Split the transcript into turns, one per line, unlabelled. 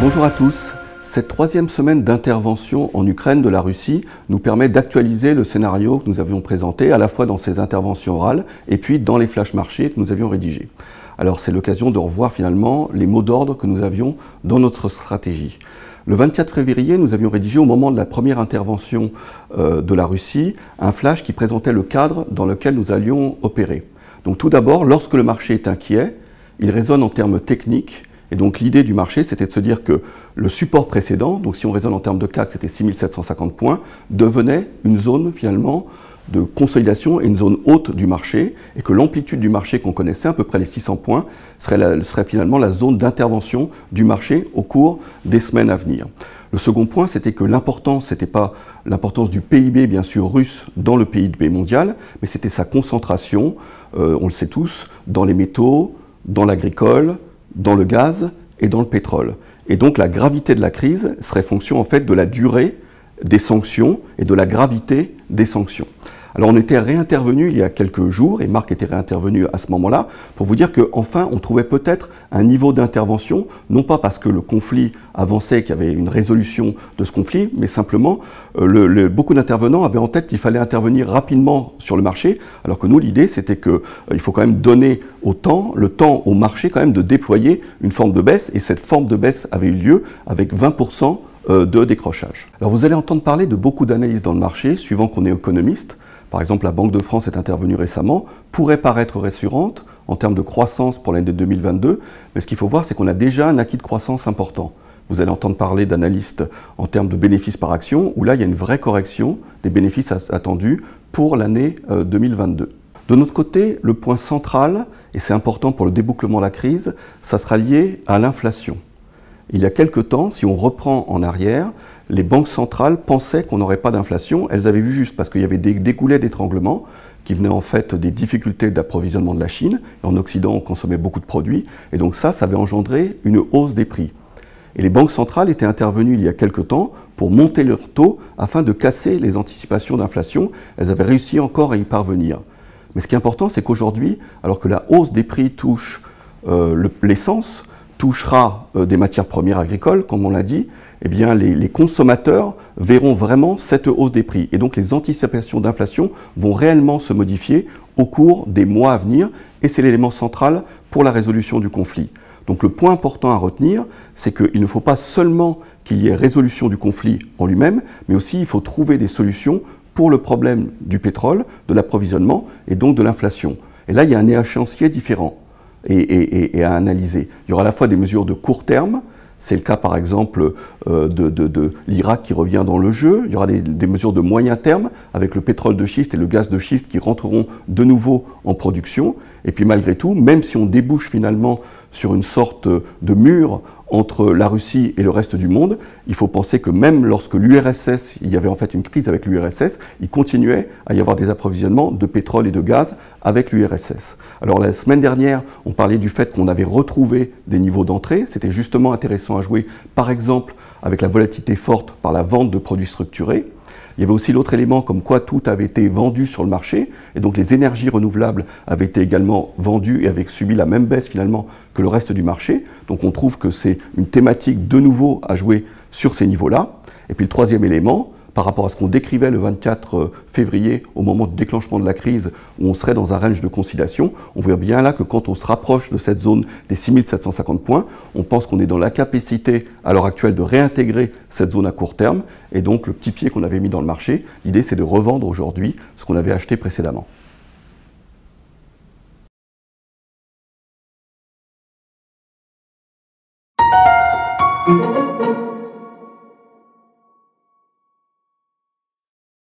Bonjour à tous. Cette troisième semaine d'intervention en Ukraine de la Russie nous permet d'actualiser le scénario que nous avions présenté à la fois dans ces interventions orales et puis dans les flash marchés que nous avions rédigés. Alors c'est l'occasion de revoir finalement les mots d'ordre que nous avions dans notre stratégie. Le 24 février, nous avions rédigé au moment de la première intervention de la Russie un flash qui présentait le cadre dans lequel nous allions opérer. Donc tout d'abord, lorsque le marché est inquiet, il raisonne en termes techniques. Et donc l'idée du marché, c'était de se dire que le support précédent, donc si on raisonne en termes de CAC, c'était 6750 points, devenait une zone finalement de consolidation et une zone haute du marché, et que l'amplitude du marché qu'on connaissait, à peu près les 600 points, serait finalement la zone d'intervention du marché au cours des semaines à venir. Le second point, c'était que l'importance, c'était pas l'importance du PIB, bien sûr, russe dans le PIB mondial, mais c'était sa concentration, on le sait tous, dans les métaux, dans l'agricole, dans le gaz et dans le pétrole. Et donc la gravité de la crise serait fonction en fait de la durée des sanctions et de la gravité des sanctions. Alors on était réintervenu il y a quelques jours, et Marc était réintervenu à ce moment-là, pour vous dire qu'enfin on trouvait peut-être un niveau d'intervention, non pas parce que le conflit avançait, qu'il y avait une résolution de ce conflit, mais simplement beaucoup d'intervenants avaient en tête qu'il fallait intervenir rapidement sur le marché, alors que nous l'idée c'était qu'il faut quand même donner le temps au marché quand même de déployer une forme de baisse, et cette forme de baisse avait eu lieu avec 20% de décrochage. Alors vous allez entendre parler de beaucoup d'analyses dans le marché, suivant qu'on est économiste. Par exemple, la Banque de France est intervenue récemment, pourrait paraître rassurante en termes de croissance pour l'année 2022, mais ce qu'il faut voir, c'est qu'on a déjà un acquis de croissance important. Vous allez entendre parler d'analystes en termes de bénéfices par action, où là, il y a une vraie correction des bénéfices attendus pour l'année 2022. De notre côté, le point central, et c'est important pour le débouclement de la crise, ça sera lié à l'inflation. Il y a quelque temps, si on reprend en arrière, les banques centrales pensaient qu'on n'aurait pas d'inflation. Elles avaient vu juste parce qu'il y avait des goulets d'étranglement qui venaient en fait des difficultés d'approvisionnement de la Chine. En Occident, on consommait beaucoup de produits. Et donc ça avait engendré une hausse des prix. Et les banques centrales étaient intervenues il y a quelque temps pour monter leurs taux afin de casser les anticipations d'inflation. Elles avaient réussi encore à y parvenir. Mais ce qui est important, c'est qu'aujourd'hui, alors que la hausse des prix touche l'essence, touchera des matières premières agricoles, comme on l'a dit, eh bien les consommateurs verront vraiment cette hausse des prix. Et donc les anticipations d'inflation vont réellement se modifier au cours des mois à venir, et c'est l'élément central pour la résolution du conflit. Donc le point important à retenir, c'est qu'il ne faut pas seulement qu'il y ait résolution du conflit en lui-même, mais aussi il faut trouver des solutions pour le problème du pétrole, de l'approvisionnement et donc de l'inflation. Et là, il y a un échéancier différent et à analyser. Il y aura à la fois des mesures de court terme, c'est le cas par exemple de l'Irak qui revient dans le jeu. Il y aura des mesures de moyen terme avec le pétrole de schiste et le gaz de schiste qui rentreront de nouveau en production. Et puis malgré tout, même si on débouche finalement sur une sorte de mur entre la Russie et le reste du monde, il faut penser que même lorsque l'URSS, il y avait en fait une crise avec l'URSS, il continuait à y avoir des approvisionnements de pétrole et de gaz avec l'URSS. Alors la semaine dernière, on parlait du fait qu'on avait retrouvé des niveaux d'entrée. C'était justement intéressant à jouer, par exemple, avec la volatilité forte par la vente de produits structurés. Il y avait aussi l'autre élément comme quoi tout avait été vendu sur le marché, et donc les énergies renouvelables avaient été également vendues et avaient subi la même baisse finalement que le reste du marché. Donc on trouve que c'est une thématique de nouveau à jouer sur ces niveaux-là. Et puis le troisième élément, par rapport à ce qu'on décrivait le 24 février au moment du déclenchement de la crise, où on serait dans un range de conciliation, on voit bien là que quand on se rapproche de cette zone des 6750 points, on pense qu'on est dans la capacité à l'heure actuelle de réintégrer cette zone à court terme, et donc le petit pied qu'on avait mis dans le marché, l'idée c'est de revendre aujourd'hui ce qu'on avait acheté précédemment.